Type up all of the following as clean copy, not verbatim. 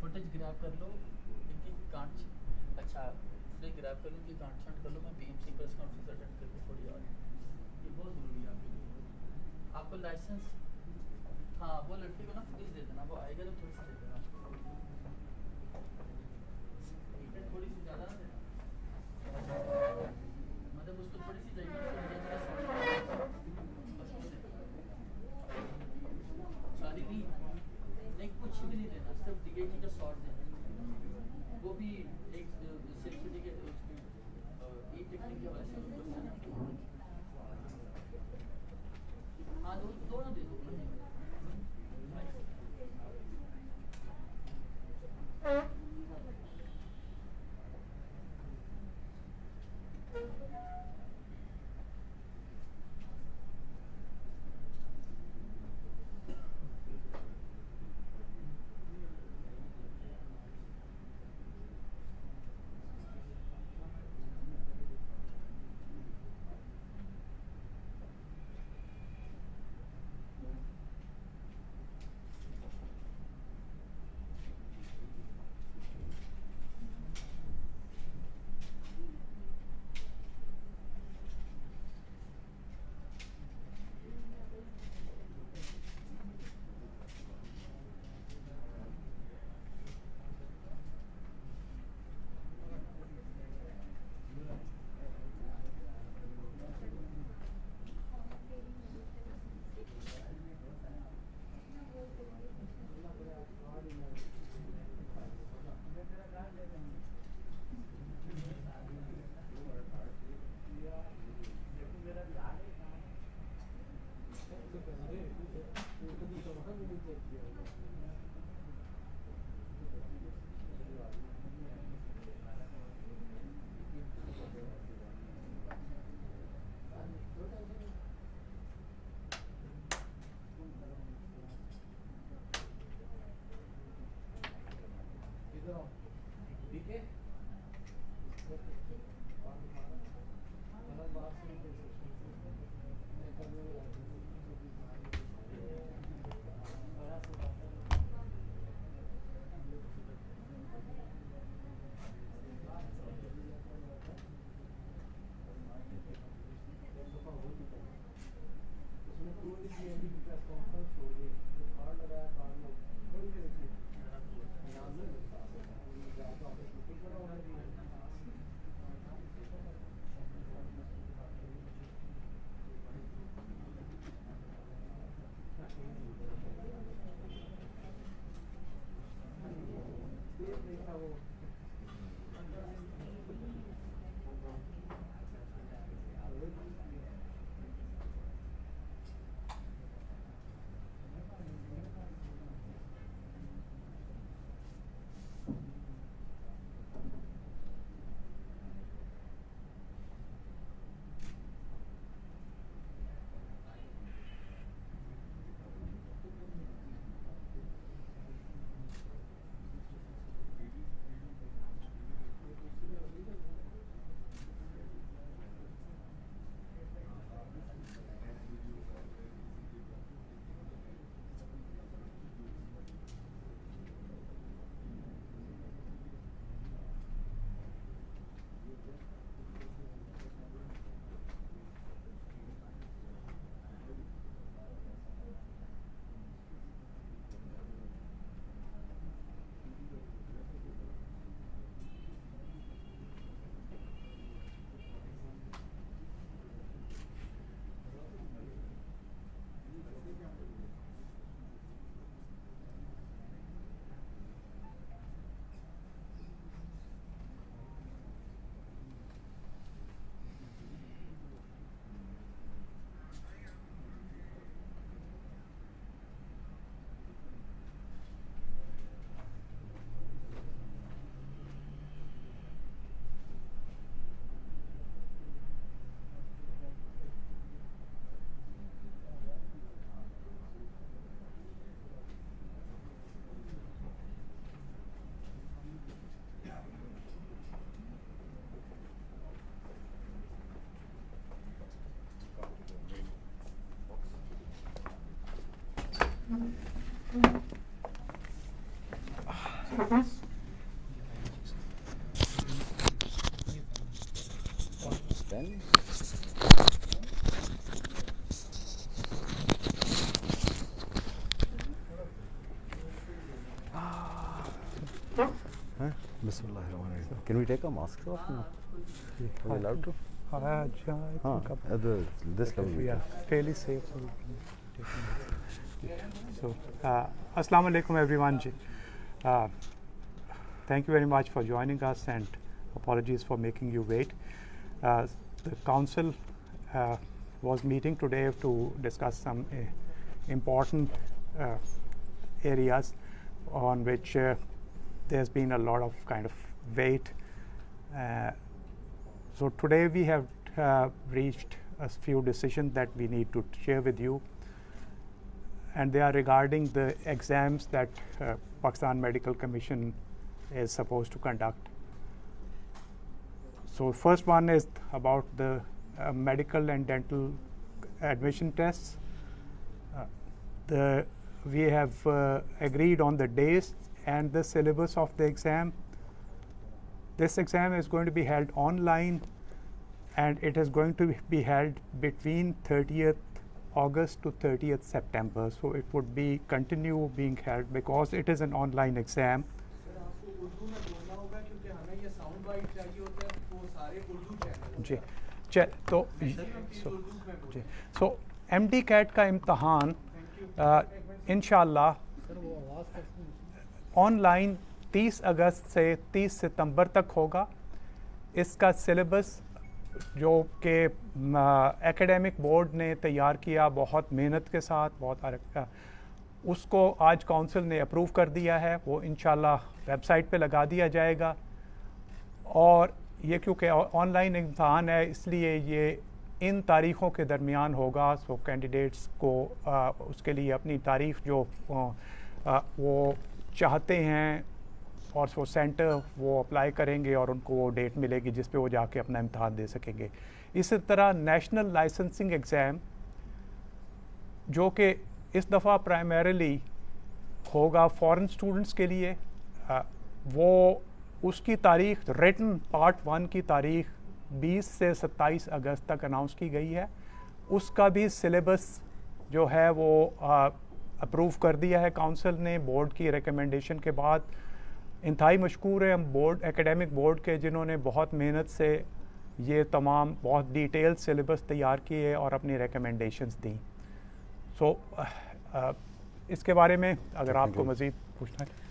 Footage grab कर लो, इनकी गांठ, अच्छा फ्री ग्रैब कर लो, इनकी गांठ छांट कर लो। मैं बीएमसी प्रेस कॉन्फ्रेंस अटेंड करके थोड़ी और ये बहुत ज़रूरी है आपके लिए। आपको लाइसेंस, हाँ वो लड़की को ना फुटेज दे देना, वो आएगा तो थोड़ी सी दे देना उसको, थोड़ी सी ज़्यादा ना देना, मतलब उसको थोड़ी सी चाहिए, सारी भी नहीं, कुछ भी नहीं देना, सिर्फ डीएटी का शॉर्ट देना, वो भी एक सिर्फ के उसकी ई टेक्निक के वजह से। हाँ दोनों दे दो। Then Bismillahirrahmanirrahim. Can we take our masks off now? Are we allowed to? This level. We are fairly safe. So, we can take them. So Assalamu alaikum everyone. Thank you very much for joining us, and apologies for making you wait. The council was meeting today to discuss some important areas on which there's been a lot of kind of weight. So today we have reached a few decisions that we need to share with you, and they are regarding the exams that Pakistan Medical Commission is supposed to conduct. So first one is about the medical and dental admission tests. We have agreed on the days and the syllabus of the exam. This exam is going to be held online, and it is going to be held between 30th August to 30th September. So it would be continue being held because it is an online exam. So MD CAT का इम्तहान इंशाल्लाह online 30 अगस्त से 30 सितंबर तक होगा. इसका syllabus जो कि academic board ने तैयार किया बहुत मेहनत के साथ, उसको आज काउंसिल ने अप्रूव कर दिया है, वो इंशाल्लाह वेबसाइट पे लगा दिया जाएगा। और ये क्योंकि ऑनलाइन इम्तहान है इसलिए ये इन तारीख़ों के दरमियान होगा। सो कैंडिडेट्स को उसके लिए अपनी तारीख़ जो वो चाहते हैं और वो सेंटर वो अप्लाई करेंगे और उनको वो डेट मिलेगी जिस पे वो जाके अपना इम्तहान दे सकेंगे। इसी तरह नेशनल लाइसेंसिंग एग्ज़ाम जो कि इस दफ़ा प्राइमरीली होगा फॉरेन स्टूडेंट्स के लिए, वो उसकी तारीख़ रिटन पार्ट 1 की तारीख़ 20 से 27 अगस्त तक अनाउंस की गई है। उसका भी सिलेबस जो है वो अप्रूव कर दिया है काउंसिल ने बोर्ड की रिकमेंडेशन के बाद। इंतहाई मशकूर है हम बोर्ड एकेडमिक बोर्ड के जिन्होंने बहुत मेहनत से ये तमाम बहुत डिटेल्ड सिलेबस तैयार किए और अपनी रिकमेंडेशंस दी। सो इसके बारे में अगर आपको मज़ीद पूछना है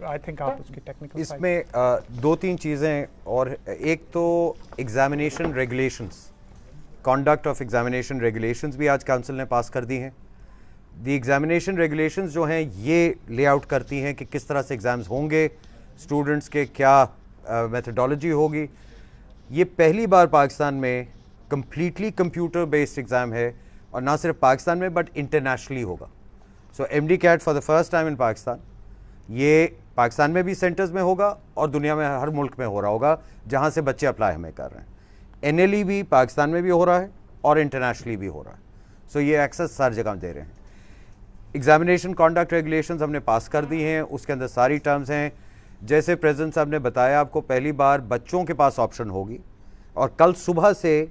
आई थिंक आप उसकी टेक्निकल इसमें दो तीन चीज़ें और एक तो examination regulations, conduct of examination regulations भी आज काउंसिल ने पास कर दी हैं। दी एग्जामिनेशन रेगुलेशंस जो हैं ये लेआउट करती हैं कि किस तरह से एग्ज़ाम्स होंगे, स्टूडेंट्स के क्या मेथडोलॉजी होगी। ये पहली बार पाकिस्तान में कम्प्लीटली कंप्यूटर बेस्ड एग्ज़ाम है और ना सिर्फ पाकिस्तान में बट इंटरनेशनली होगा। सो MD-CAT for the first time in Pakistan, ये पाकिस्तान में भी सेंटर्स में होगा और दुनिया में हर मुल्क में हो रहा होगा जहाँ से बच्चे अप्लाई हमें कर रहे हैं। NLE भी पाकिस्तान में भी हो रहा है और इंटरनेशनली भी हो रहा है। सो ये एक्सेस हर जगह दे रहे हैं। एग्जामिनेशन कॉन्डक्ट रेगुलेशंस हमने पास कर दी हैं, उसके अंदर सारी टर्म्स हैं। जैसे प्रेसिडेंट साहब ने बताया आपको, पहली बार बच्चों के पास ऑप्शन होगी और कल सुबह से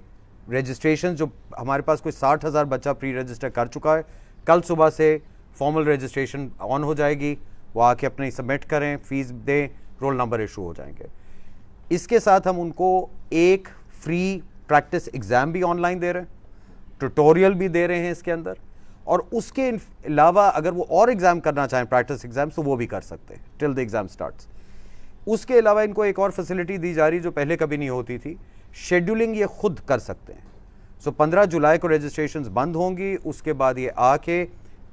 रजिस्ट्रेशन जो हमारे पास कोई 60,000 बच्चा प्री रजिस्टर कर चुका है, कल सुबह से फॉर्मल रजिस्ट्रेशन ऑन हो जाएगी। वो आके अपनी सबमिट करें, फ़ीस दें, रोल नंबर इशू हो जाएंगे। इसके साथ हम उनको एक फ्री प्रैक्टिस एग्ज़ाम भी ऑनलाइन दे रहे हैं, ट्यूटोरियल भी दे रहे हैं इसके अंदर, और उसके अलावा अगर वो और एग्ज़ाम करना चाहें प्रैक्टिस एग्ज़ाम्स तो वो भी कर सकते हैं टिल द एग्ज़ाम स्टार्ट्स। उसके अलावा इनको एक और फैसिलिटी दी जा रही जो पहले कभी नहीं होती थी, शेड्यूलिंग ये खुद कर सकते हैं। सो 15 जुलाई को रजिस्ट्रेशंस बंद होंगी, उसके बाद ये आके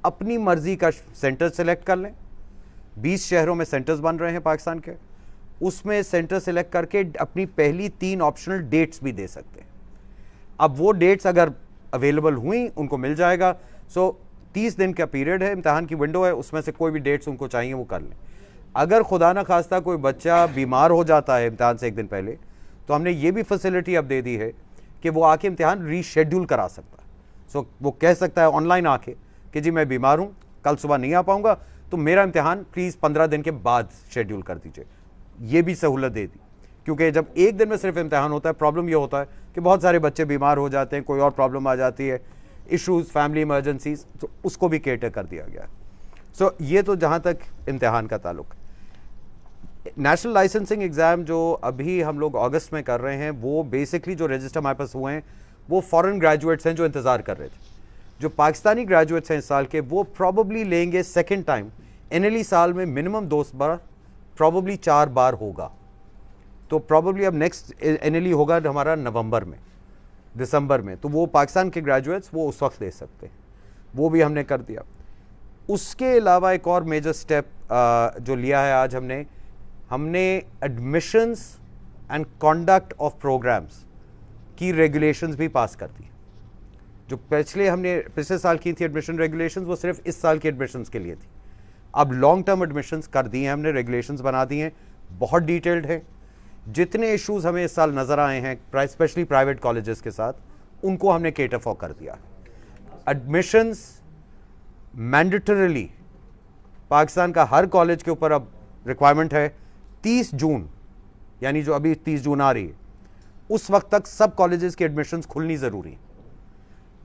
अपनी मर्ज़ी का सेंटर सेलेक्ट कर लें। 20 शहरों में सेंटर्स बन रहे हैं पाकिस्तान के, उसमें सेंटर सेलेक्ट करके अपनी पहली 3 ऑप्शनल डेट्स भी दे सकते हैं। अब वो डेट्स अगर अवेलेबल हुई उनको मिल जाएगा। सो 30 दिन का पीरियड है, इम्तहान की विंडो है, उसमें से कोई भी डेट्स उनको चाहिए वो कर लें। अगर खुदा न खास्ता कोई बच्चा बीमार हो जाता है इम्तहान से एक दिन पहले, तो हमने ये भी फैसिलिटी अब दे दी है कि वो आके इम्तहान रीशेड्यूल करा सकता है। सो वो कह सकता है ऑनलाइन आके कि जी मैं बीमार हूँ, कल सुबह नहीं आ पाऊँगा, तो मेरा इम्तहान प्लीज़ 15 दिन के बाद शेड्यूल कर दीजिए। ये भी सहूलत दे दी, क्योंकि जब एक दिन में सिर्फ इम्तहान होता है, प्रॉब्लम ये होता है कि बहुत सारे बच्चे बीमार हो जाते हैं, कोई और प्रॉब्लम आ जाती है, इश्यूज़, फैमिली इमरजेंसीज, तो उसको भी केटर कर दिया गया। सो ये तो जहाँ तक इम्तहान का ताल्लुक। नेशनल लाइसेंसिंग एग्ज़ाम जो अभी हम लोग अगस्त में कर रहे हैं, वो बेसिकली जो रजिस्टर हमारे पास हुए हैं वो फॉरेन ग्रेजुएट्स हैं जो इंतज़ार कर रहे थे। जो पाकिस्तानी ग्रेजुएट्स हैं इस साल के, वो प्रॉबली लेंगे सेकेंड टाइम। NLE साल में मिनिमम 2 बार, प्रॉबली 4 बार होगा। तो प्रॉबली अब नेक्स्ट NLE होगा हमारा नवंबर में, दिसंबर में, तो वो पाकिस्तान के ग्रेजुएट्स वो उस वक्त दे सकते हैं, वो भी हमने कर दिया। उसके अलावा एक और मेजर स्टेप जो लिया है आज हमने admissions and conduct of programs की रेगुलेशंस भी पास कर दी। जो पिछले साल की थी एडमिशन रेगुलेशंस, वो सिर्फ इस साल की एडमिशंस के लिए थी। अब लॉन्ग टर्म एडमिशंस कर दी हैं हमने, रेगुलेशंस बना दी हैं, बहुत डिटेल्ड है। जितने इश्यूज हमें इस साल नज़र आए हैं स्पेशली प्राइवेट कॉलेजेस के साथ, उनको हमने केटर फॉर कर दिया। एडमिशंस मैंडेटरीली पाकिस्तान का हर कॉलेज के ऊपर अब रिक्वायरमेंट है 30 जून, यानी जो अभी 30 जून आ रही है, उस वक्त तक सब कॉलेजेस की एडमिशंस खुलनी ज़रूरी है।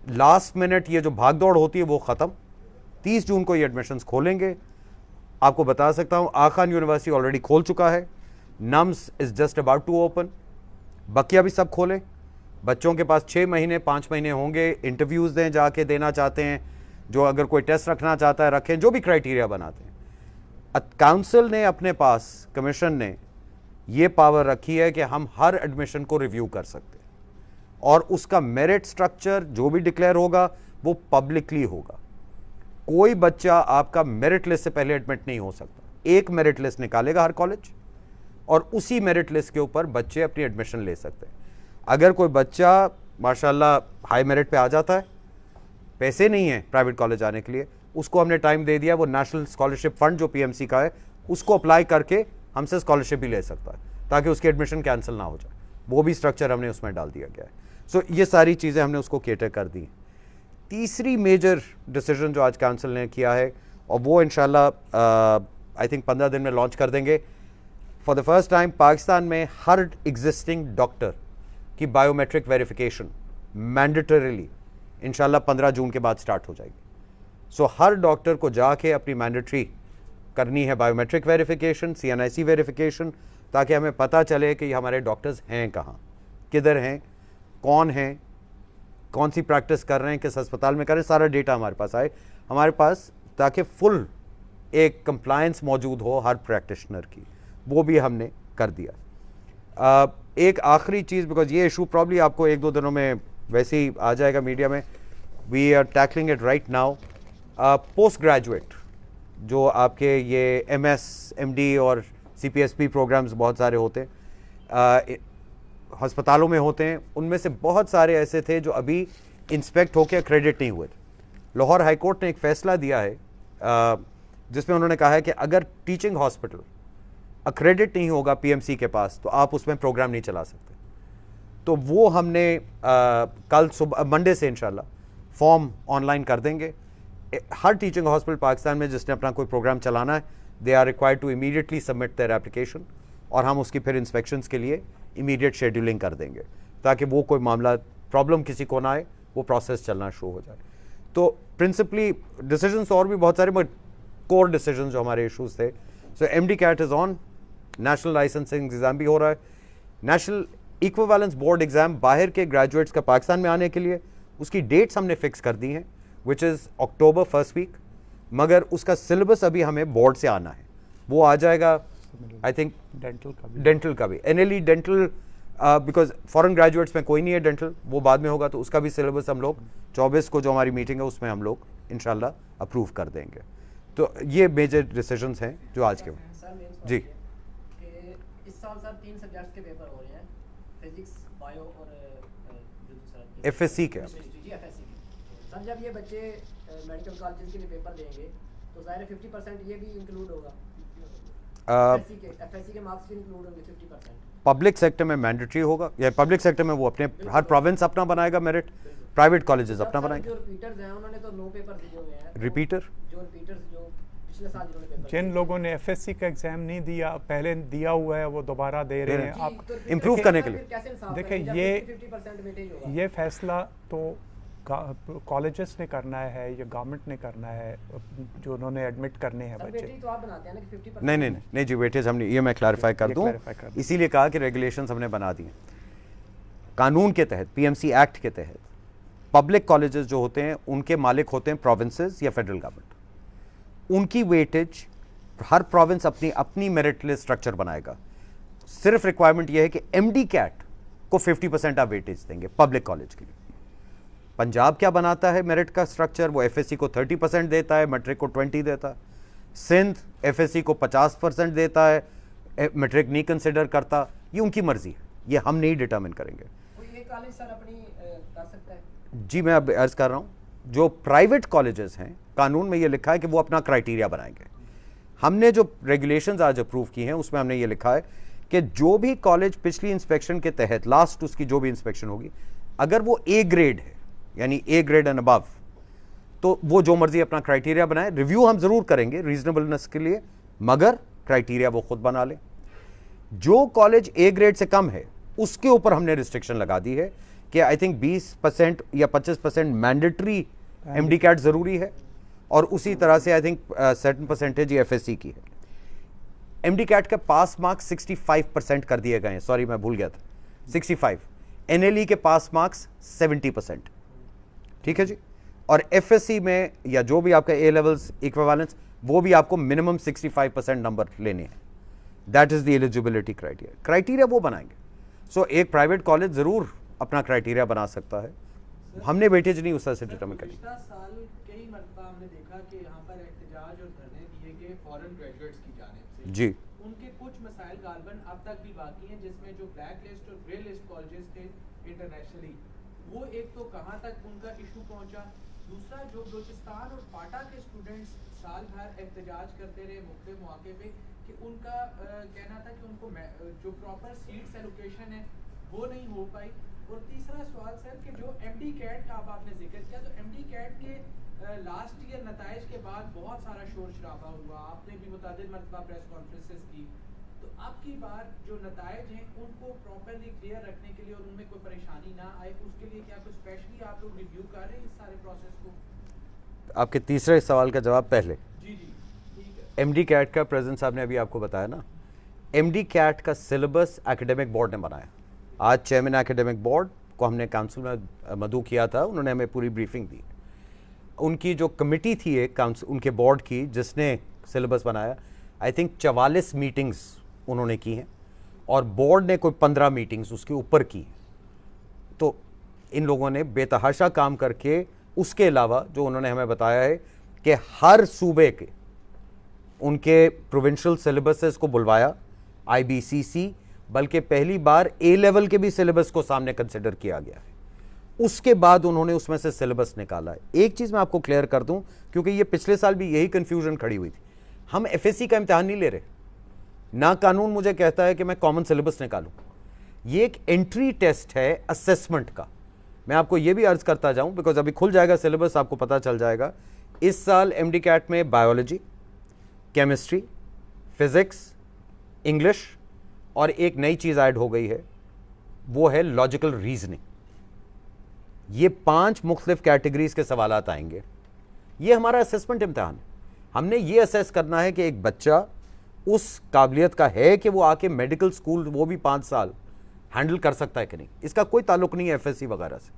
लास्ट मिनट ये जो भागदौड़ होती है वो ख़त्म। 30 जून को ये एडमिशंस खोलेंगे। आपको बता सकता हूँ आगा खान यूनिवर्सिटी ऑलरेडी खोल चुका है, NUMS is just about to open, बकिया भी सब खोलें। बच्चों के पास 6 महीने 5 महीने होंगे, इंटरव्यूज़ दें, जाके देना चाहते हैं, जो अगर कोई टेस्ट रखना चाहता है रखें, जो भी क्राइटेरिया बनाते हैं। काउंसिल ने अपने पास, कमीशन ने ये पावर रखी है कि हम हर एडमिशन को रिव्यू कर सकते हैं और उसका मेरिट स्ट्रक्चर जो भी डिक्लेयर होगा वो पब्लिकली होगा। कोई बच्चा आपका मेरिट लिस्ट से पहले एडमिट नहीं हो सकता। एक मेरिट लिस्ट निकालेगा हर कॉलेज और उसी मेरिट लिस्ट के ऊपर बच्चे अपनी एडमिशन ले सकते हैं। अगर कोई बच्चा माशाल्लाह हाई मेरिट पे आ जाता है, पैसे नहीं है प्राइवेट कॉलेज आने के लिए, उसको हमने टाइम दे दिया, वो नेशनल स्कॉलरशिप फंड जो पीएमसी का है उसको अप्लाई करके हमसे स्कॉलरशिप भी ले सकता है ताकि उसकी एडमिशन कैंसिल ना हो जाए। वो भी स्ट्रक्चर हमने उसमें डाल दिया गया है। सो ये सारी चीज़ें हमने उसको केटर कर दी। तीसरी मेजर डिसीजन जो आज काउंसिल ने किया है और वो इंशाल्लाह आई थिंक 15 दिन में लॉन्च कर देंगे, for the first time Pakistan में हर एग्जिस्टिंग डॉक्टर की बायोमेट्रिक वेरिफिकेशन मैंडेटरीली इंशाल्लाह 15 जून के बाद स्टार्ट हो जाएगी। सो हर डॉक्टर को जाके अपनी मैंडेटरी करनी है बायोमेट्रिक वेरिफिकेशन, CNIC वेरिफिकेशन, ताकि हमें पता चले कि हमारे डॉक्टर्स हैं कहाँ, किधर हैं, कौन हैं, कौन सी प्रैक्टिस कर रहे हैं, किस अस्पताल में कर रहे हैं, सारा डेटा हमारे पास आए हमारे पास, ताकि फुल एक कंप्लायंस मौजूद हो हर प्रैक्टिशनर की। वो भी हमने कर दिया। एक आखिरी चीज़, बिकॉज ये इशू प्रॉब्ली आपको 1-2 दिनों में वैसे ही आ जाएगा मीडिया में, we are tackling it right now. Post graduate जो आपके ये MS, MD और CPSP प्रोग्राम्स बहुत सारे होते हैं, अस्पतालों में होते हैं, उनमें से बहुत सारे ऐसे थे जो अभी इंस्पेक्ट होकर क्रेडिट नहीं हुए थे। लाहौर हाई कोर्ट ने एक फ़ैसला दिया है जिसमें उन्होंने कहा है कि अगर टीचिंग हॉस्पिटल अक्रेडिट नहीं होगा PMC के पास तो आप उसमें प्रोग्राम नहीं चला सकते। तो वो हमने कल सुबह मंडे से इंशाल्लाह फॉर्म ऑनलाइन कर देंगे। हर टीचिंग हॉस्पिटल पाकिस्तान में जिसने अपना कोई प्रोग्राम चलाना है, they are required to immediately submit their application और हम उसकी फिर इंस्पेक्शंस के लिए इमीडिएट शेड्यूलिंग कर देंगे ताकि वो कोई मामला प्रॉब्लम किसी को ना आए, वो प्रोसेस चलना शुरू हो जाए। तो प्रिंसिपली डिसीजंस और भी बहुत सारे, बट कोर डिसीजंस जो हमारे इशूज़ थे। सो MD CAT is on, national licensing exam भी हो रहा है, नेशनल इक्विवेलेंस बोर्ड एग्ज़ाम बाहर के ग्रेजुएट्स का पाकिस्तान में आने के लिए उसकी डेट्स हमने फिक्स कर दी हैं, which is October first week, मगर उसका सिलेबस अभी हमें बोर्ड से आना है, वो आ जाएगा आई थिंक डेंटल का भी NLE dental, because foreign graduates में कोई नहीं है डेंटल, वो बाद में होगा, तो उसका भी सिलेबस हम लोग 24 को जो हमारी मीटिंग है उसमें हम लोग इंशाल्लाह अप्रूव कर देंगे। तो ये मेजर डिसीजंस हैं जो आज के जी। इस साल सर 3 सब्जेक्ट्स के पेपर हो रहे हैं, फिजिक्स, बायो और FSC के। जी FSC के। सर जब ये बच्चे मेडिकल कॉलेज के लिए पेपर देंगे तो ज़ाहिर है 50% ये भी इंक्लूड होगा, FSC के मार्क्स भी इंक्लूड होंगे 50%। पब्लिक सेक्टर में मैंडेटरी होगा, या पब्लिक सेक्टर में वो अपने हर प्रोविंस अपना बनाएगा मेरिट, प्राइवेट कॉलेजेस अपना बनाएंगे। जो रिपीटर्स हैं उन्होंने तो 9 पेपर दिए हुए हैं। रिपीटर जो पिछले साल जिन्होंने पेपर जिन लोगों ने FSC का एग्जाम नहीं दिया, पहले दिया हुआ है, वो दोबारा दे रहे हैं। आप इम्प्रूव करने के लिए देखिए ये फैसला तो कॉलेजेस ने करना है या गवर्नमेंट ने करना है, जो उन्होंने एडमिट करने हैं बच्चे। तो आप बनाते हैं ना कि 50%। नहीं जी, वेटेज हमने, ये मैं क्लैरिफाई कर दूं, इसीलिए कहा कि रेगुलेशंस हमने बना दिए कानून के तहत, PMC एक्ट के तहत। पब्लिक कॉलेजेस जो होते हैं उनके मालिक होते हैं प्रोविंसेस या फेडरल गवर्नमेंट, उनकी वेटेज हर प्रोविंस अपनी अपनी मेरिट लिस्ट स्ट्रक्चर बनाएगा। सिर्फ रिक्वायरमेंट यह है कि MD CAT को 50% आप वेटेज देंगे पब्लिक कॉलेज के लिए। पंजाब क्या बनाता है मेरिट का स्ट्रक्चर, वो FSC को 30% देता है, मैट्रिक को 20 देता है। सिंध FSC को 50% देता है, मैट्रिक नहीं कंसिडर करता। ये उनकी मर्जी है, ये हम नहीं डिटर्मिन करेंगे। ये कॉलेज सर अपनी कर सकता है? जी मैं अब अर्ज कर रहा हूँ, जो प्राइवेट कॉलेजेस हैं कानून में ये लिखा है कि वो अपना क्राइटेरिया बनाएंगे। हमने जो रेगुलेशंस आज अप्रूव की हैं उसमें हमने ये लिखा है कि जो भी कॉलेज पिछली इंस्पेक्शन के तहत, लास्ट उसकी जो भी इंस्पेक्शन होगी, अगर वो A ग्रेड है यानी A ग्रेड एंड अबव, तो वो जो मर्जी अपना क्राइटेरिया बनाए। रिव्यू हम जरूर करेंगे रीजनेबलनेस के लिए, मगर क्राइटेरिया वो खुद बना ले। जो कॉलेज A ग्रेड से कम है उसके ऊपर हमने रिस्ट्रिक्शन लगा दी है कि आई थिंक 20% या 25% मैंडेटरी MD CAT जरूरी है, और उसी तरह से I think certain percentage FSC की है। MD CAT का पास मार्क्स 65% कर दिए गए हैं, सॉरी मैं भूल गया था, 65। NLE के पास मार्क्स 70%, ठीक है जी। और FSC में या जो भी आपका A लेवल्स इक्विवेलेंस, वो भी आपको मिनिमम 65% नंबर लेने हैं। That is the eligibility criteria वो बनाएंगे। सो एक प्राइवेट कॉलेज जरूर अपना क्राइटेरिया बना सकता है, हमने वेटेज नहीं उस तरह से डिटरमिन करी। पिछला साल कई मरतबा हमने देखा कि जो धरने दिए गए फॉरेन ग्रेजुएट्स की जानिब से जी, उनके कुछ मसाइल गालबन अब तक भी बाकी हैं, जिसमें जो ब्लैक लिस्ट और ग्रे लिस्ट कॉलेजेस थे इंटरनेशनली, वो एक तो कहाँ तक उनका इशू पहुँचा, दूसरा जो बलूचिस्तान और फाटा के स्टूडेंट्स साल भर एहतजाज करते रहे मुख्तलिफ मौके पे कि उनका कहना था कि उनको जो प्रॉपर सीट्स एलोकेशन है वो नहीं हो पाई। और तीसरा सवाल सर कि जो MD कैट का अब आपने जिक्र किया, तो MD कैट के लास्ट ईयर नताइज के बाद बहुत सारा शोर शराबा हुआ, आपने भी मुतादिद मरतबा प्रेस कॉन्फ्रेंसेस की, तो अब की बार जो नताइज हैं उनको प्रॉपरली क्लियर रखने के लिए और उनमें कोई परेशानी ना आए, उसके लिए क्या कुछ स्पेशली आप लोग रिव्यू कर रहे हैं इस सारे प्रोसेस को? आपके तीसरे सवाल का जवाब पहले। जी जी ठीक है। MD कैट का प्रेजेंट साहब ने अभी आपको बताया ना, MD कैट का सिलेबस एकेडमिक बोर्ड ने बनाया। आज चेयरमैन एकेडमिक बोर्ड को हमने काउंसिल में मधु किया था, उन्होंने हमें पूरी ब्रीफिंग दी। उनकी जो कमिटी थी एक काउंसिल उनके बोर्ड की जिसने सिलेबस बनाया, आई थिंक 44 मीटिंग्स उन्होंने की हैं और बोर्ड ने कोई 15 मीटिंग्स उसके ऊपर की। तो इन लोगों ने बेतहाशा काम करके, उसके अलावा जो उन्होंने हमें बताया है कि हर सूबे के उनके प्रोविंशियल सिलेबसेस को बुलवाया, IBCC, बल्कि पहली बार A लेवल के भी सिलेबस को सामने कंसिडर किया गया है। उसके बाद उन्होंने उसमें से सिलेबस निकाला है। एक चीज़ मैं आपको क्लियर कर दूं, क्योंकि ये पिछले साल भी यही कन्फ्यूजन खड़ी हुई थी, हम FSC का इम्तिहान नहीं ले रहे ना, कानून मुझे कहता है कि मैं कॉमन सिलेबस निकालूं। ये एक एंट्री टेस्ट है असेसमेंट का। मैं आपको ये भी अर्ज करता जाऊं, बिकॉज अभी खुल जाएगा सिलेबस, आपको पता चल जाएगा। इस साल MD कैट में बायोलॉजी, केमिस्ट्री, फिजिक्स, इंग्लिश और एक नई चीज़ ऐड हो गई है, वो है लॉजिकल रीजनिंग। ये 5 मुख्तलिफ कैटेगरीज के सवालात आएंगे। ये हमारा असेसमेंट इम्तिहान है। हमने ये असेस करना है कि एक बच्चा उस काबिलियत का है कि वो आके मेडिकल स्कूल, वो भी 5 साल, हैंडल कर सकता है कि नहीं। इसका कोई ताल्लुक नहीं है FSC वगैरह से।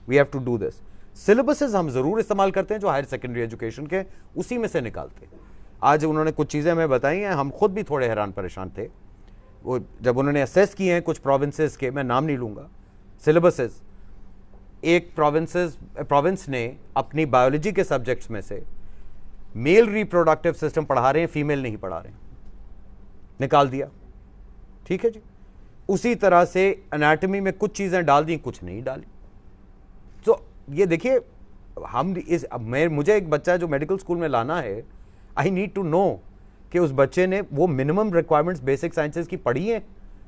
We have to do this. Syllabuses हम ज़रूर इस्तेमाल करते हैं जो हायर सेकेंडरी एजुकेशन के, उसी में से निकालते हैं। आज उन्होंने कुछ चीज़ें हमें बताई हैं, हम खुद भी थोड़े हैरान परेशान थे वो जब उन्होंने असेस किए हैं कुछ प्रोविंसेस के, मैं नाम नहीं लूँगा, सिलेबसेस। एक प्रोविंस ने अपनी बायोलॉजी के सब्जेक्ट्स में से मेल रिप्रोडक्टिव सिस्टम पढ़ा रहे हैं, फीमेल नहीं पढ़ा रहे हैं, निकाल दिया। ठीक है जी। उसी तरह से एनाटॉमी में कुछ चीज़ें डाल दी, कुछ नहीं डाली। तो ये देखिए, हम इस मुझे एक बच्चा जो मेडिकल स्कूल में लाना है, आई नीड टू नो कि उस बच्चे ने वो मिनिमम रिक्वायरमेंट्स बेसिक साइंसेज की पढ़ी हैं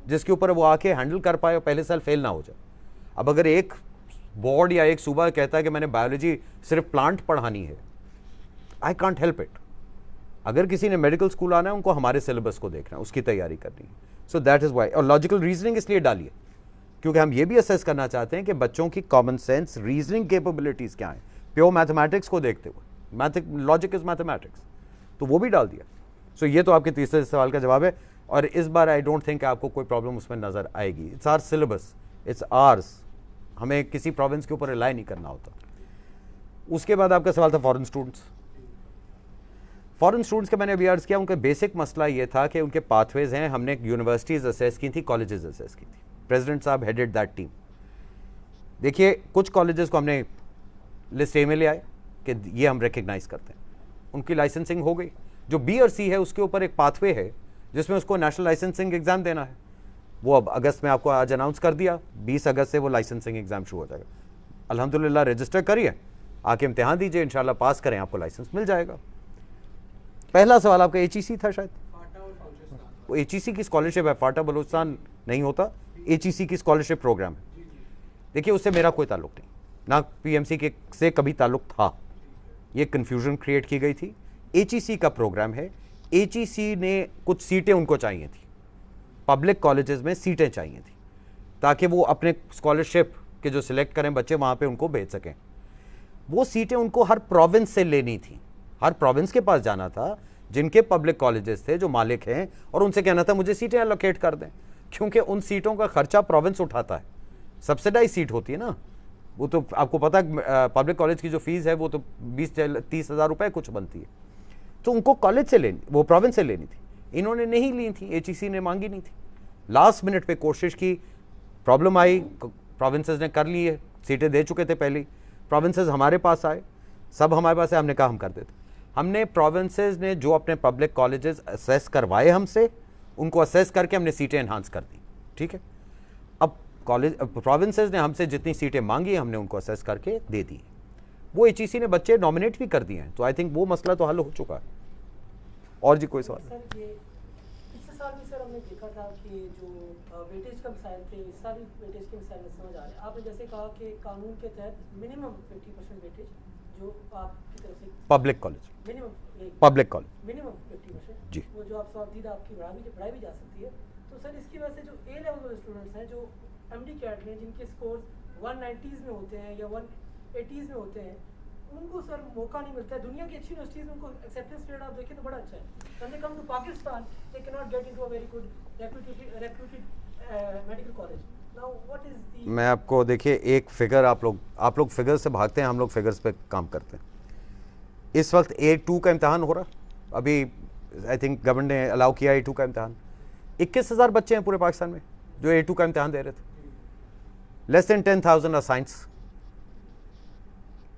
जिसके ऊपर वो आके हैंडल कर पाए और पहले साल फेल ना हो जाए। अब अगर एक बोर्ड या एक सूबा कहता है कि मैंने बायोलॉजी सिर्फ प्लांट पढ़ानी है, आई कांट हेल्प इट। अगर किसी ने मेडिकल स्कूल आना है, उनको हमारे सिलेबस को देखना है, उसकी तैयारी करनी है। So that is why. और लॉजिकल रीजनिंग इसलिए डालिए क्योंकि हम ये भी असेस करना चाहते हैं कि बच्चों की कॉमन सेंस रीजनिंग कैपेबिलिटीज़ क्या हैं, प्योर मैथमेटिक्स को देखते हुए। लॉजिक इज मैथमेटिक्स, तो वो भी डाल दिया। सो ये तो आपके तीसरे सवाल का जवाब है। और इस बार आई डोंट थिंक आपको कोई प्रॉब्लम उसमें नज़र आएगी। It's our syllabus, it's ours. हमें किसी प्रोविंस के ऊपर रिलाई नहीं करना होता। उसके बाद आपका सवाल था फॉरेन स्टूडेंट्स। फॉरेन स्टूडेंट्स का मैंने अभी अर्ज किया, उनका बेसिक मसला ये था कि उनके पाथवेज हैं। हमने यूनिवर्सिटीज़ असेस की थी, कॉलेजेस असेस की थी। प्रेसिडेंट साहब हेडेड दैट टीम। देखिए, कुछ कॉलेजेस को हमने लिस्ट A में ले आए कि ये हम रिकग्नाइज करते हैं, उनकी लाइसेंसिंग हो गई। जो B और C है उसके ऊपर एक पाथवे है जिसमें उसको नेशनल लाइसेंसिंग एग्जाम देना है। वो अब अगस्त में आपको आज अनाउंस कर दिया, 20 अगस्त से वो लाइसेंसिंग एग्जाम शुरू हो जाएगा। अल्हम्दुलिल्लाह रजिस्टर करिए, आके इम्तिहान दीजिए, इंशाल्लाह पास करें, आपको लाइसेंस मिल जाएगा। पहला सवाल आपका HEC था शायद, वो HEC की स्कॉलरशिप है, फाटा बलूचिस्तान नहीं होता, HEC की स्कॉलरशिप प्रोग्राम है। देखिए, उससे मेरा कोई ताल्लुक नहीं, ना PMC के से कभी ताल्लुक था। ये कन्फ्यूजन क्रिएट की गई थी। HEC का प्रोग्राम है। HEC ने कुछ सीटें उनको चाहिए थी, पब्लिक कॉलेजेस में सीटें चाहिए थी ताकि वो अपने स्कॉलरशिप के जो सिलेक्ट करें बच्चे वहाँ पे उनको भेज सकें। वो सीटें उनको हर प्रोविंस से लेनी थी, हर प्रोविंस के पास जाना था जिनके पब्लिक कॉलेजेस थे, जो मालिक हैं, और उनसे कहना था मुझे सीटें एलोकेट कर दें, क्योंकि उन सीटों का खर्चा प्रोविंस उठाता है। सब्सिडाइज सीट होती है ना, वो तो आपको पता है पब्लिक कॉलेज की जो फीस है वो तो 20-30 हज़ार रुपये कुछ बनती है। तो उनको कॉलेज से लेनी, वो प्रोविंस से लेनी थी, इन्होंने नहीं ली थी, HEC ने मांगी नहीं थी। लास्ट मिनट पे कोशिश की, प्रॉब्लम आई, प्रोविंसेस ने कर ली है, सीटें दे चुके थे पहले, प्रोविंसेस हमारे पास आए, सब हमारे पास है, हमने कहा हम कर देते। हमने प्रोविंसेस ने जो अपने पब्लिक कॉलेजेस असेस करवाए हमसे, उनको असेस करके हमने सीटें एनहांस कर दी, ठीक है। अब प्रोविंसेस ने हमसे जितनी सीटें मांगी हमने उनको असेस करके दे दी। वो HEC ने बच्चे नॉमिनेट भी कर दिए हैं, तो आई थिंक वो मसला तो हल हो चुका है। और जी कोई सवाल? सर ये पिछले साल भी सर हमने देखा था कि जो वेटेज का मिसाइल थे, इस साल भी वेटेज के मिसाइल में समझ आ रहे हैं। आपने जैसे कहा कि कानून के तहत मिनिमम 50% वेटेज जो आपकी तरफ से public college, minimum public college minimum 50% जी। वो जो आप सवादीद आपकी बढ़ाई भी जा सकती है। तो सर इसकी वजह से जो A लेवल वाले स्टूडेंट्स हैं जो MD कैट में जिनके स्कोर 190s में होते हैं या 180s में होते हैं, उनको सर मौका नहीं मिलता है। दुनिया की अच्छी यूनिवर्सिटीज में उनको एक्सेप्टेंस रेट आप देखें तो बड़ा अच्छा है। When they come to Pakistan, they cannot get into a very good reputed medical college. Now what is the मैं आपको देखिए एक फिगर, आप लोग फिगर से भागते हैं, हम लोग फिगर्स पे काम करते हैं। इस वक्त A2 का इम्तहान हो रहा, अभी आई थिंक गवर्नमेंट ने अलाउ किया A2 का इम्तहान। 21,000 बच्चे हैं पूरे पाकिस्तान में जो A2 का इम्तहान दे रहे थे। लेस देन 10,000 आर साइंस,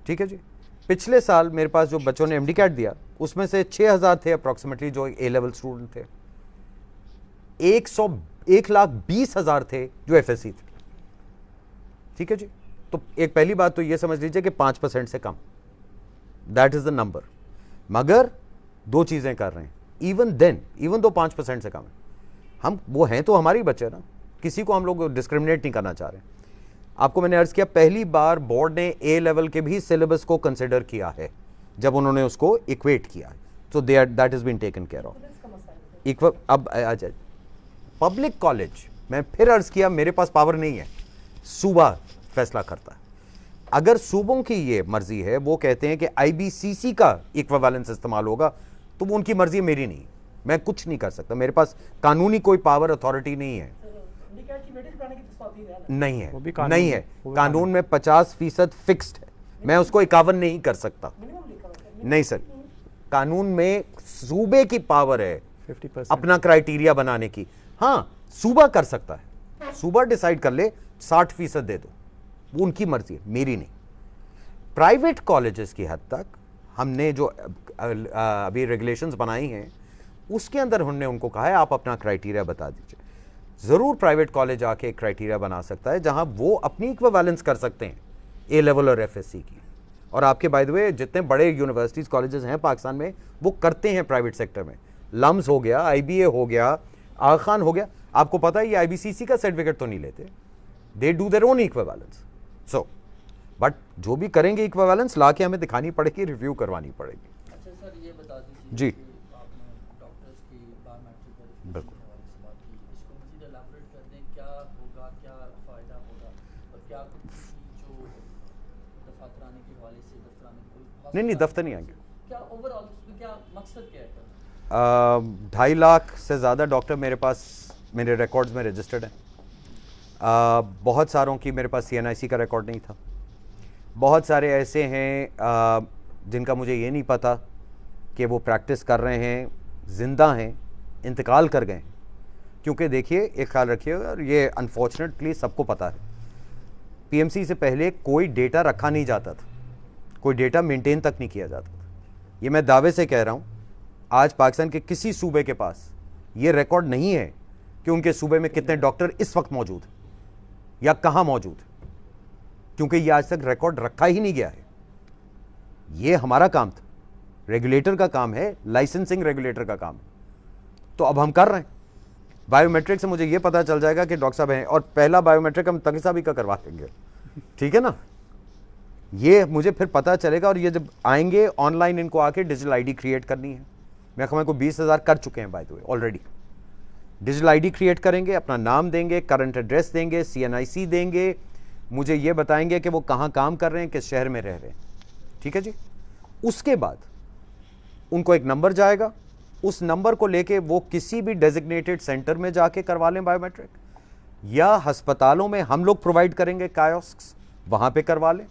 ठीक है जी। पिछले साल मेरे पास जो बच्चों ने MD कैट दिया उसमें से 6,000 थे अप्रॉक्सीमेटली जो A लेवल स्टूडेंट थे। 1,20,000 थे जो FSC थे, ठीक है जी। तो एक पहली बात तो ये समझ लीजिए कि 5% से कम, दैट इज द नंबर। मगर दो चीजें कर रहे हैं, इवन दो 5% से कम है, हम वो हैं तो हमारे ही बच्चे ना, किसी को हम लोग डिस्क्रिमिनेट नहीं करना चाह रहे। आपको मैंने अर्ज किया पहली बार बोर्ड ने A लेवल के भी सिलेबस को कंसिडर किया है जब उन्होंने उसको इक्वेट किया है, तो that is been taken care of. का मसला है? अब आ जाए पब्लिक कॉलेज, मैं फिर अर्ज किया मेरे पास पावर नहीं है, सूबा फैसला करता है। अगर सूबों की ये मर्जी है, वो कहते हैं कि IBCC का इक्विवेलेंस इस्तेमाल होगा, तो वो उनकी मर्जी है, मेरी नहीं। मैं कुछ नहीं कर सकता, मेरे पास कानूनी कोई पावर अथॉरिटी नहीं है। MD कैट की वेटेज बढ़ाने की तो सवाल ही है ना। नहीं वो है, भी कानून नहीं में, है। वो भी कानून में 50% फिक्स्ड है, मैं उसको 51 नहीं कर सकता। मिनिमम लिखा हुआ है। नहीं सर, कानून में सूबे की पावर है 50%। अपना क्राइटेरिया बनाने की। हाँ, सूबा कर सकता है, सूबा डिसाइड कर ले 60% दे दो, वो उनकी मर्जी है, मेरी नहीं। प्राइवेट कॉलेजेस की हद तक हमने जो अभी रेगुलेशंस बनाई हैं उसके अंदर हमने उनको कहा है आप अपना क्राइटेरिया बता दीजिए। ज़रूर प्राइवेट कॉलेज आके एक क्राइटेरिया बना सकता है जहां वो अपनी इक्विवेलेंस कर सकते हैं A लेवल और FSC की। और आपके बाय द वे जितने बड़े यूनिवर्सिटीज़ कॉलेजेस हैं पाकिस्तान में वो करते हैं प्राइवेट सेक्टर में। लम्स हो गया, IBA हो गया, आगा खान हो गया। आपको पता है ये IBCC का सर्टिफिकेट तो नहीं लेते, they do their own equivalence. So but जो भी करेंगे इक्विवेलेंस ला के हमें दिखानी पड़ेगी, रिव्यू करवानी पड़ेगी। अच्छा सर ये बता दीजिए जी। कि आपने डॉक्टर्स की बायोमेट्रिक वेरिफिकेशन बिल्कुल। के हवाले से बात की, इसको मज़ीद एलाबोरेट कर दें, क्या होगा, क्या फ़ायदा होगा और क्या कुछ जो दफातर आने के हवाले से दफ्तर आने की कोई नहीं दफ्तर नहीं आएंगे। क्या ओवरऑल उसमें क्या मकसद क्या है करना? 2.5 लाख से ज़्यादा डॉक्टर मेरे पास मेरे रिकॉर्ड्स में रजिस्टर्ड हैं। बहुत सारों की मेरे पास CNIC का रिकॉर्ड नहीं था। बहुत सारे ऐसे हैं जिनका मुझे ये नहीं पता कि वो प्रैक्टिस कर रहे हैं, ज़िंदा हैं, इंतकाल कर गए। क्योंकि देखिए एक ख्याल रखिए, और ये अनफॉर्चुनेटली सबको पता है, PMC से पहले कोई डेटा रखा नहीं जाता था, कोई डेटा मेंटेन तक नहीं किया जाता था। ये मैं दावे से कह रहा हूँ, आज पाकिस्तान के किसी सूबे के पास ये रिकॉर्ड नहीं है कि उनके सूबे में कितने डॉक्टर इस वक्त मौजूद हैं या कहाँ मौजूद हैं, क्योंकि ये आज तक रिकॉर्ड रखा ही नहीं गया है। ये हमारा काम था, रेगुलेटर का काम है, लाइसेंसिंग रेगुलेटर का काम है। तो अब हम कर रहे हैं। बायोमेट्रिक से मुझे ये पता चल जाएगा कि डॉक्टर साहब हैं, और पहला बायोमेट्रिक हम तकी साहब ही का करवा देंगे, ठीक है ना। ये मुझे फिर पता चलेगा, और ये जब आएंगे ऑनलाइन इनको आके डिजिटल ID क्रिएट करनी है। मैं कहूँ को 20,000 कर चुके हैं bye the way already. Digital ID create करेंगे, अपना नाम देंगे, करंट एड्रेस देंगे, CNIC देंगे, मुझे ये बताएंगे कि वो कहाँ काम कर रहे हैं, किस शहर में रह रहे हैं, ठीक है जी। उसके बाद उनको एक नंबर जाएगा, उस नंबर को लेके वो किसी भी डेजिग्नेटेड सेंटर में जाके करवा लें बायोमेट्रिक, या अस्पतालों में हम लोग प्रोवाइड करेंगे कायोस्क्स, वहाँ पे करवा लें।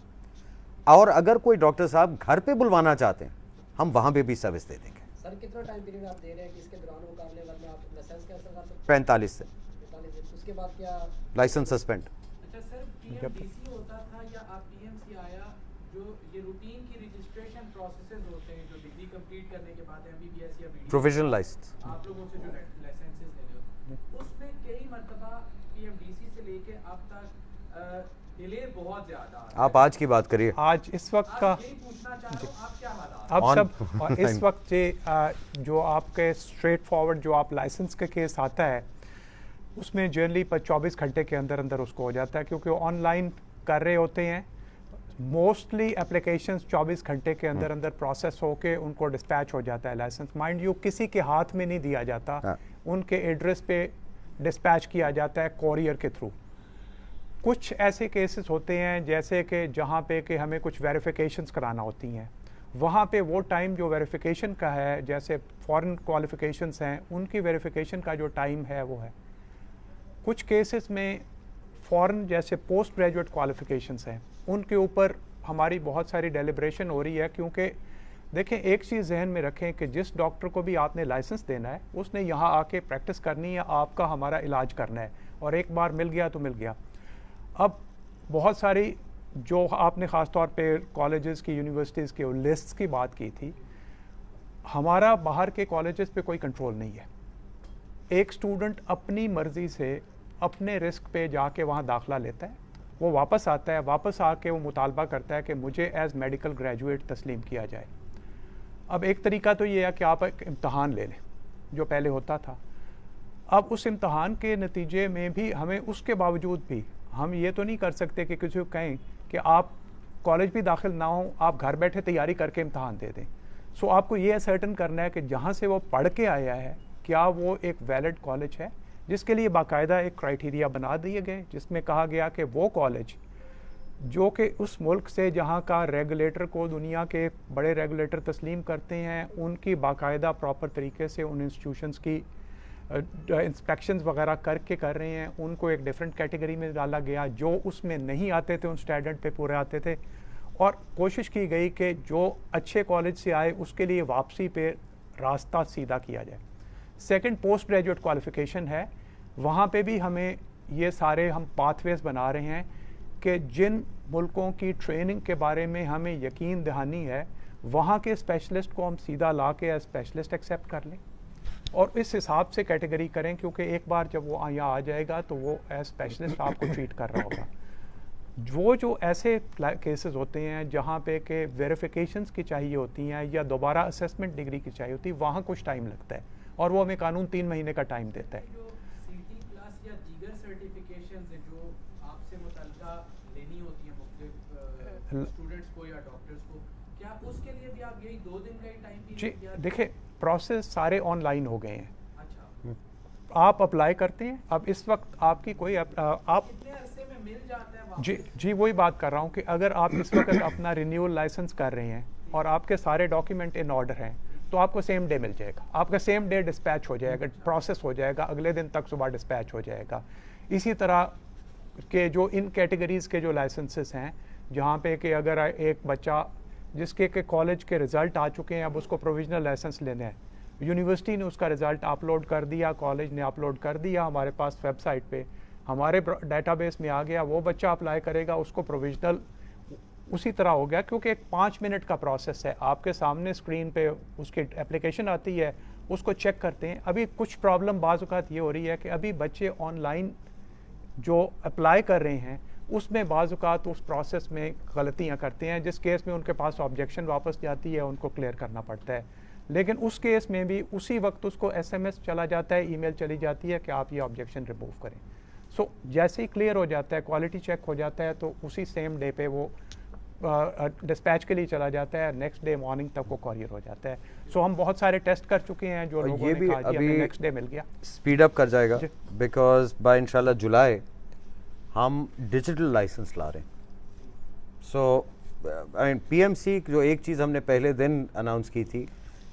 और अगर कोई डॉक्टर साहब घर पे बुलवाना चाहते हैं, हम वहाँ पे भी सर्विस दे देंगे। सर कितना टाइम पीरियड आप दे रहे हैं कि इसके दौरान वो कर ले, वरना आप लाइसेंस कैंसिल कर सकते 45 से हैं? 45 दिन। उसके बाद क्या? License suspend. अच्छा सर, PMDC होता था या आप PMC आया जो ये रूटीन की रजिस्ट्रेशन प्रोसेसेस होते हैं जो डिग्री कंप्लीट करने के बाद MBBS या BD प्रोफेशनल लाइसेंस आप लोगों से जो लाइसेंसेस ले रहे हो उसमें कई मरतबा PMDC से लेके अब तक डिले बहुत ज़्यादा आ रहा है। आप आज की बात करिए। आज इस वक्त का आप यही पूछना चाह रहे हो आप क्या हालात अब On- सब और इस वक्त जो आपके स्ट्रेट फॉरवर्ड जो आप लाइसेंस का केस आता है उसमें जनरली 24 घंटे के अंदर अंदर उसको हो जाता है, क्योंकि ऑनलाइन कर रहे होते हैं। मोस्टली एप्लीकेशंस 24 घंटे के अंदर अंदर प्रोसेस होके उनको डिस्पैच हो जाता है लाइसेंस। माइंड यू किसी के हाथ में नहीं दिया जाता, हाँ। उनके एड्रेस पे डिस्पैच किया जाता है कोरियर के थ्रू। कुछ ऐसे केसेस होते हैं जैसे कि जहाँ पे कि हमें कुछ वेरिफिकेशंस कराना होती हैं, वहाँ पे वो टाइम जो वेरिफिकेशन का है, जैसे फॉरेन क्वालिफिकेशंस हैं उनकी वेरिफिकेशन का जो टाइम है वो है। कुछ केसेस में फॉरेन जैसे पोस्ट ग्रेजुएट क्वालिफिकेशंस हैं उनके ऊपर हमारी बहुत सारी डेलिब्रेशन हो रही है, क्योंकि देखें एक चीज़ जहन में रखें कि जिस डॉक्टर को भी आपने लाइसेंस देना है उसने यहाँ आके प्रैक्टिस करनी है, आपका हमारा इलाज करना है, और एक बार मिल गया तो मिल गया। अब बहुत सारी जो आपने ख़ास तौर पे कॉलेजेस की यूनिवर्सिटीज़ के लिस्ट्स की बात की थी, हमारा बाहर के कॉलेजेस पे कोई कंट्रोल नहीं है। एक स्टूडेंट अपनी मर्ज़ी से अपने रिस्क पे जाके वहाँ दाखिला लेता है, वो वापस आता है, वापस आके वो मुतालबा करता है कि मुझे एज़ मेडिकल ग्रेजुएट तस्लीम किया जाए। अब एक तरीका तो ये है कि आप एक इम्तहान ले लें जो पहले होता था। अब उस इम्तहान के नतीजे में भी हमें उसके बावजूद भी हम ये तो नहीं कर सकते कि किसी को कहें कि आप कॉलेज भी दाखिल ना हो, आप घर बैठे तैयारी करके इम्तहान दे दें। सो आपको ये सर्टन करना है कि जहाँ से वो पढ़ के आया है क्या वो एक वैलिड कॉलेज है, जिसके लिए बाकायदा एक क्राइटेरिया बना दिए गए जिसमें कहा गया कि वो कॉलेज जो कि उस मुल्क से जहाँ का रेगुलेटर को दुनिया के बड़े रेगुलेटर तस्लीम करते हैं, उनकी बाकायदा प्रॉपर तरीके से उन इंस्टीट्यूशंस की इंस्पेक्शंस वगैरह करके कर रहे हैं, उनको एक डिफरेंट कैटेगरी में डाला गया। जो उसमें नहीं आते थे उन स्टैंडर्ड पे पूरे आते थे, और कोशिश की गई कि जो अच्छे कॉलेज से आए उसके लिए वापसी पे रास्ता सीधा किया जाए। सेकंड पोस्ट ग्रेजुएट क्वालिफ़िकेशन है, वहाँ पे भी हमें ये सारे हम पाथवेज बना रहे हैं कि जिन मुल्कों की ट्रेनिंग के बारे में हमें यकीन दहानी है वहाँ के स्पेशलिस्ट को हम सीधा ला के एज स्पेशलिस्ट एक्सेप्ट कर लें और इस हिसाब से कैटेगरी करें, क्योंकि एक बार जब वो यहाँ आ जाएगा तो वो एज स्पेशलिस्ट आपको ट्रीट कर रहा होगा। जो ऐसे केसेस होते हैं जहाँ पे के वेरिफिकेशंस की चाहिए होती हैं या दोबारा असेसमेंट डिग्री की चाहिए होती है, वहाँ कुछ टाइम लगता है और वो हमें कानून 3 महीने का टाइम देता है। जो CT प्लस या दीगर सर्टिफिकेशंस हैं जो आपसे मुतल्लिका लेनी होती हैं मुख्तलिफ स्टूडेंट्स को या डॉक्टर्स को, क्या उसके लिए भी आप यही 2 दिन का ही टाइम जी पीरियड? देखिए, प्रोसेस सारे ऑनलाइन हो गए हैं। अच्छा, आप अप्लाई करते हैं, अब इस वक्त आपकी कोई आप कितने अरसे में मिल जाता है वापस? जी वही बात कर रहा हूँ कि अगर आप इस वक्त अपना रिन्यूअल लाइसेंस कर रहे हैं और आपके सारे डॉक्यूमेंट इन ऑर्डर हैं तो आपको सेम डे मिल जाएगा, आपका सेम डे डिस्पैच हो जाएगा, प्रोसेस हो जाएगा, अगले दिन तक सुबह डिस्पैच हो जाएगा। इसी तरह के जो इन कैटेगरीज़ के जो लाइसेंसेस हैं जहाँ पे कि अगर एक बच्चा जिसके के कॉलेज के रिज़ल्ट आ चुके हैं, अब उसको प्रोविजनल लाइसेंस लेना है, यूनिवर्सिटी ने उसका रिज़ल्ट अपलोड कर दिया, कॉलेज ने अपलोड कर दिया हमारे पास वेबसाइट पे, हमारे डेटाबेस में आ गया, वो बच्चा अप्लाई करेगा, उसको प्रोविजनल उसी तरह हो गया, क्योंकि एक 5 मिनट का प्रोसेस है। आपके सामने स्क्रीन पे उसकी एप्लीकेशन आती है, उसको चेक करते हैं। अभी कुछ प्रॉब्लम बाज़ औक़ात ये हो रही है कि अभी बच्चे ऑनलाइन जो अप्लाई कर रहे हैं उसमें बाज़ औक़ात उस प्रोसेस में गलतियाँ करते हैं, जिस केस में उनके पास ऑब्जेक्शन वापस जाती है, उनको क्लियर करना पड़ता है। लेकिन उस केस में भी उसी वक्त उसको SMS चला जाता है, ईमेल चली जाती है कि आप ये ऑब्जेक्शन रिमूव करें। सो जैसे ही क्लियर हो जाता है, क्वालिटी चेक हो जाता है, तो उसी सेम डे पे वो डिस्पैच के लिए चला जाता है, नेक्स्ट डे मॉर्निंग तक वो कॉरियर हो जाता है। सो हम बहुत सारे टेस्ट कर चुके हैं जो लोगों ये ने भी कहा जी अभी हमें नेक्स्ट डे मिल गया। स्पीड अप कर जाएगा जी। बिकॉज बाय इंशाल्लाह जुलाई हम डिजिटल लाइसेंस ला रहे हैं। सो PMC जो एक चीज़ हमने पहले दिन अनाउंस की थी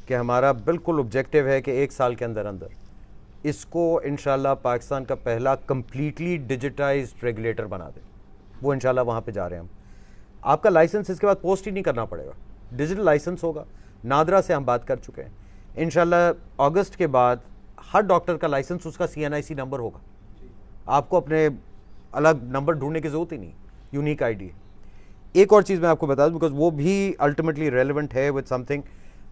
कि हमारा बिल्कुल ऑब्जेक्टिव है कि 1 साल के अंदर अंदर इसको इंशाल्लाह पाकिस्तान का पहला कंप्लीटली डिजिटाइज्ड रेगुलेटर बना दें। वो इंशाल्लाह वहाँ पे जा रहे हैं हम। आपका लाइसेंस इसके बाद पोस्ट ही नहीं करना पड़ेगा, डिजिटल लाइसेंस होगा। नादरा से हम बात कर चुके हैं, इंशाल्लाह अगस्त के बाद हर डॉक्टर का लाइसेंस उसका CNIC नंबर होगा, आपको अपने अलग नंबर ढूंढने की ज़रूरत ही नहीं, यूनिक ID। एक और चीज़ मैं आपको बता दूं, बिकॉज वो भी अल्टीमेटली रेलिवेंट है विद समथिंग।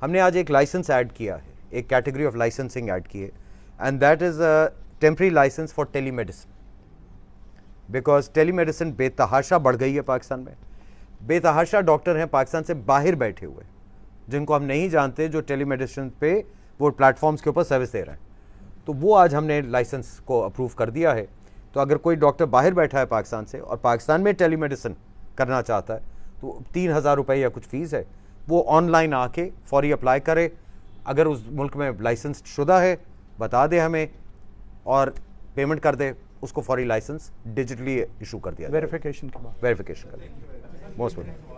हमने आज एक लाइसेंस ऐड किया है, एक कैटेगरी ऑफ लाइसेंसिंग ऐड की है, and that is a temporary license for telemedicine. Because telemedicine बेतहाशा बढ़ गई है पाकिस्तान में। बेतहाशा डॉक्टर हैं पाकिस्तान से बाहर बैठे हुए, जिनको हम नहीं जानते, जो टेलीमेडिसिन पे वो प्लेटफॉर्म्स के ऊपर सर्विस दे रहे हैं। तो वो आज हमने लाइसेंस को अप्रूव कर दिया है। तो अगर कोई डॉक्टर बाहर बैठा है पाकिस्तान से और पाकिस्तान में टेलीमेडिसिन करना चाहता है, तो 3,000 रुपये या कुछ फ़ीस है, वो ऑनलाइन आके फौरी अप्लाई करे। अगर उस मुल्क में लाइसेंस शुदा है बता दे हमें और पेमेंट कर दे, उसको फौरी लाइसेंस डिजिटली इशू कर दिया, वेरिफिकेशन के बाद। वेरिफिकेशन कर दिया। Most welcome.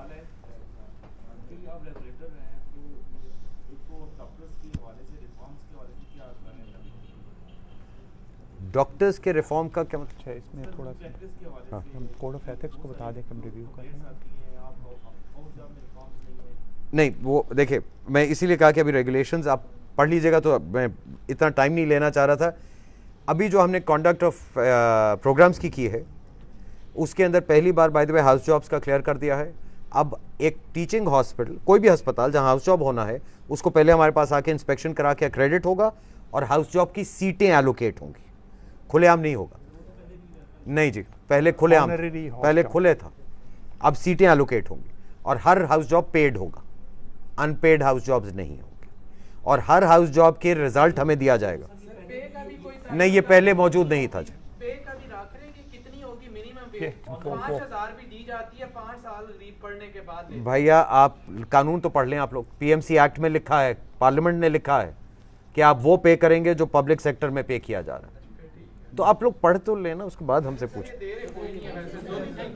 डॉक्टर्स के रिफॉर्म का क्या मतलब? अच्छा, इसमें थोड़ा सा हाँ, हम कोड ऑफ एथिक्स को बता दें कि हम रिव्यू कर रहे हैं। नहीं, वो देखिए, मैं इसीलिए कहा कि अभी रेगुलेशंस आप पढ़ लीजिएगा, तो मैं इतना टाइम नहीं लेना चाह रहा था। अभी जो हमने कॉन्डक्ट ऑफ प्रोग्राम्स की है, उसके अंदर पहली बार by the way house jobs का क्लियर कर दिया है। अब एक टीचिंग हॉस्पिटल, कोई भी अस्पताल जहां हाउस जॉब होना है, उसको पहले हमारे पास आके इंस्पेक्शन करा के क्रेडिट होगा और हाउस जॉब की सीटें एलोकेट होंगी। खुलेआम नहीं होगा। नहीं जी, पहले खुलेआम, Honorary house पहले job। खुले था, अब सीटें एलोकेट होंगी और हर हाउस जॉब पेड होगा, अनपेड हाउस जॉब्स नहीं होंगे। और हर हाउस जॉब के रिजल्ट हमें दिया जाएगा। पे का भी कोई नहीं, ये पहले मौजूद नहीं था जी। पे का भी रख रहे हैं कि कितनी होगी मिनिमम पे? ये, 5,000 भी दी जाती है 5 साल रीड पढ़ने के बाद। भैया आप कानून तो पढ़ लें आप लोग। पीएमसी एक्ट में लिखा है, पार्लियामेंट ने लिखा है कि आप वो पे करेंगे जो पब्लिक सेक्टर में पे किया जा रहा है। तो आप लोग पढ़ तो लेना, उसके बाद हमसे पूछें।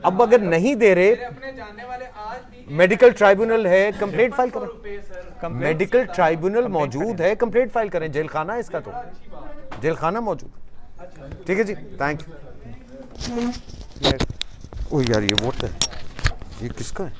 अब अगर नहीं दे रहे, अपने जानने वाले आज भी मेडिकल ट्राइब्यूनल है, कंप्लेंट फाइल करें। रुपए सर। मेडिकल ट्राइब्यूनल मौजूद है, कंप्लेंट फाइल करें। जेल खाना है इसका, तो जेल खाना मौजूद है। ठीक है जी, थैंक यू। ओ यार, ये वोट है, ये किसका है?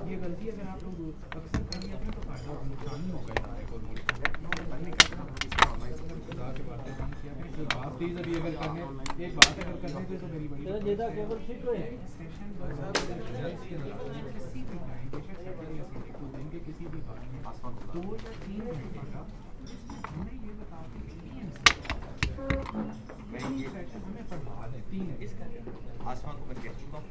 ये गलती अगर आप लोग अक्सर करेंगे तो फायदा और नुकसान ही होगा। एक बात अगर करने तो मेरी बड़ी जेदा केवल ठीक रहे किसी भी बात में 2 या 3 घंटे का हमें ये बताते हैं कि हमें पढ़ा देती है। आसमान को मैं कह चुका हूँ।